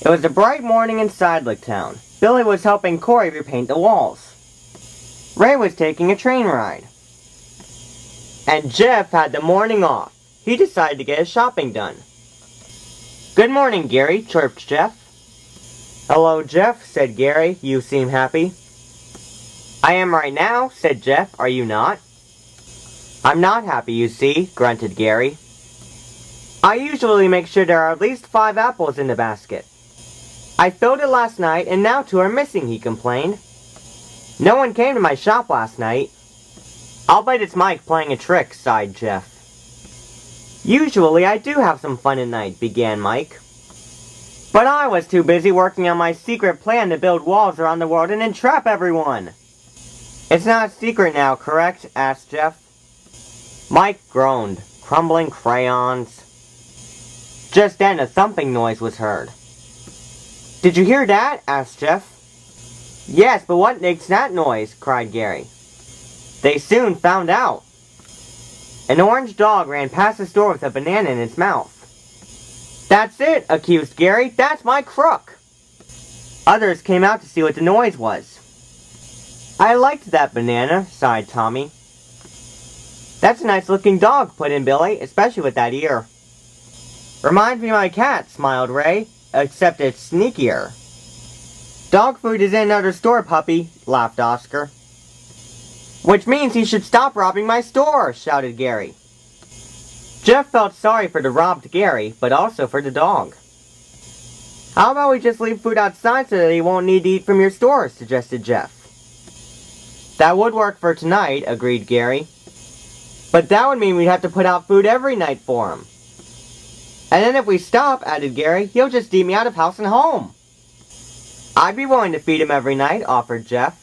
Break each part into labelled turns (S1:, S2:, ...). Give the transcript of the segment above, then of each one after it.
S1: It was a bright morning in Sidelick Town. Billy was helping Corey repaint the walls. Ray was taking a train ride. And Jeff had the morning off. He decided to get his shopping done. "Good morning, Gary," chirped Jeff. "Hello, Jeff," said Gary. "You seem happy." "I am right now," said Jeff. "Are you not?" "I'm not happy, you see," grunted Gary. "I usually make sure there are at least 5 apples in the basket. I filled it last night, and now 2 are missing," he complained. "No one came to my shop last night." "I'll bet it's Mike playing a trick," sighed Jeff. "Usually I do have some fun at night," began Mike. "But I was too busy working on my secret plan to build walls around the world and entrap everyone." "It's not a secret now, correct?" asked Jeff. Mike groaned. Crumbling crayons. Just then a thumping noise was heard. "Did you hear that?" asked Jeff. "Yes, but what makes that noise?" cried Gary. They soon found out. An orange dog ran past the store with a banana in its mouth. "That's it," accused Gary. "That's my crook." Others came out to see what the noise was. "I liked that banana," sighed Tommy. "That's a nice-looking dog," put in Billy, "especially with that ear." "Reminds me of my cat," smiled Ray, "except it's sneakier." "Dog food is in another store, puppy," laughed Oscar. "Which means he should stop robbing my store," shouted Gary. Jeff felt sorry for the robbed Gary, but also for the dog. "How about we just leave food outside so that he won't need to eat from your store?" suggested Jeff. "That would work for tonight," agreed Gary. "But that would mean we'd have to put out food every night for him." "And then if we stop," added Gary, "he'll just eat me out of house and home." "I'd be willing to feed him every night," offered Jeff.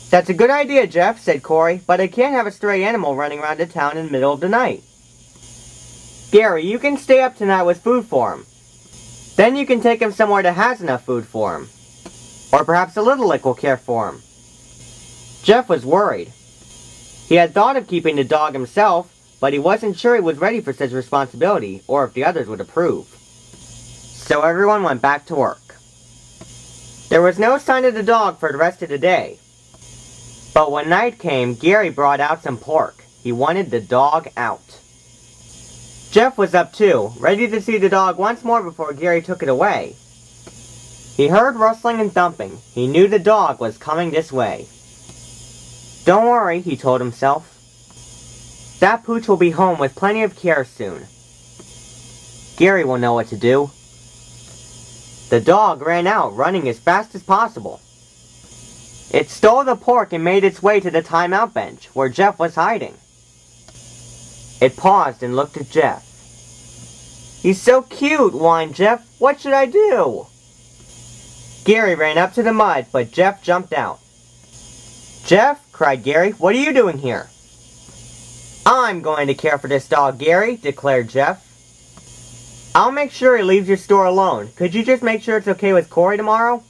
S1: "That's a good idea, Jeff," said Corey, "but I can't have a stray animal running around the town in the middle of the night." "Gary, you can stay up tonight with food for him. Then you can take him somewhere that has enough food for him. Or perhaps the Little Lick will care for him." Jeff was worried. He had thought of keeping the dog himself, but he wasn't sure he was ready for such responsibility, or if the others would approve. So everyone went back to work. There was no sign of the dog for the rest of the day. But when night came, Gary brought out some pork. He wanted the dog out. Jeff was up too, ready to see the dog once more before Gary took it away. He heard rustling and thumping. He knew the dog was coming this way. "Don't worry," he told himself. "That pooch will be home with plenty of care soon. Gary will know what to do." The dog ran out, running as fast as possible. It stole the pork and made its way to the timeout bench, where Jeff was hiding. It paused and looked at Jeff. "He's so cute," whined Jeff. "What should I do?" Gary ran up to the mud, but Jeff jumped out. "Jeff," cried Gary, "what are you doing here?" "I'm going to care for this dog, Gary," declared Jeff. "I'll make sure he leaves your store alone. Could you just make sure it's okay with Corey tomorrow?"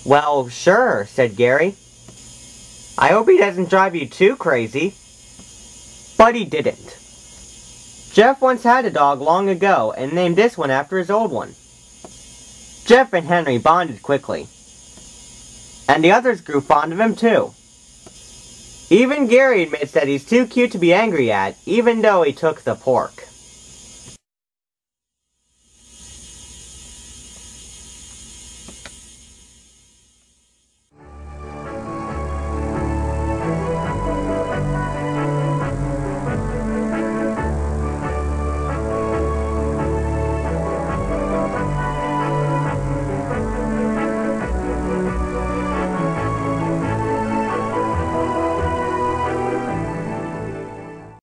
S1: "Well, sure," said Gary. "I hope he doesn't drive you too crazy." But he didn't. Jeff once had a dog long ago and named this one after his old one. Jeff and Henry bonded quickly. And the others grew fond of him too. Even Gary admits that he's too cute to be angry at, even though he took the pork.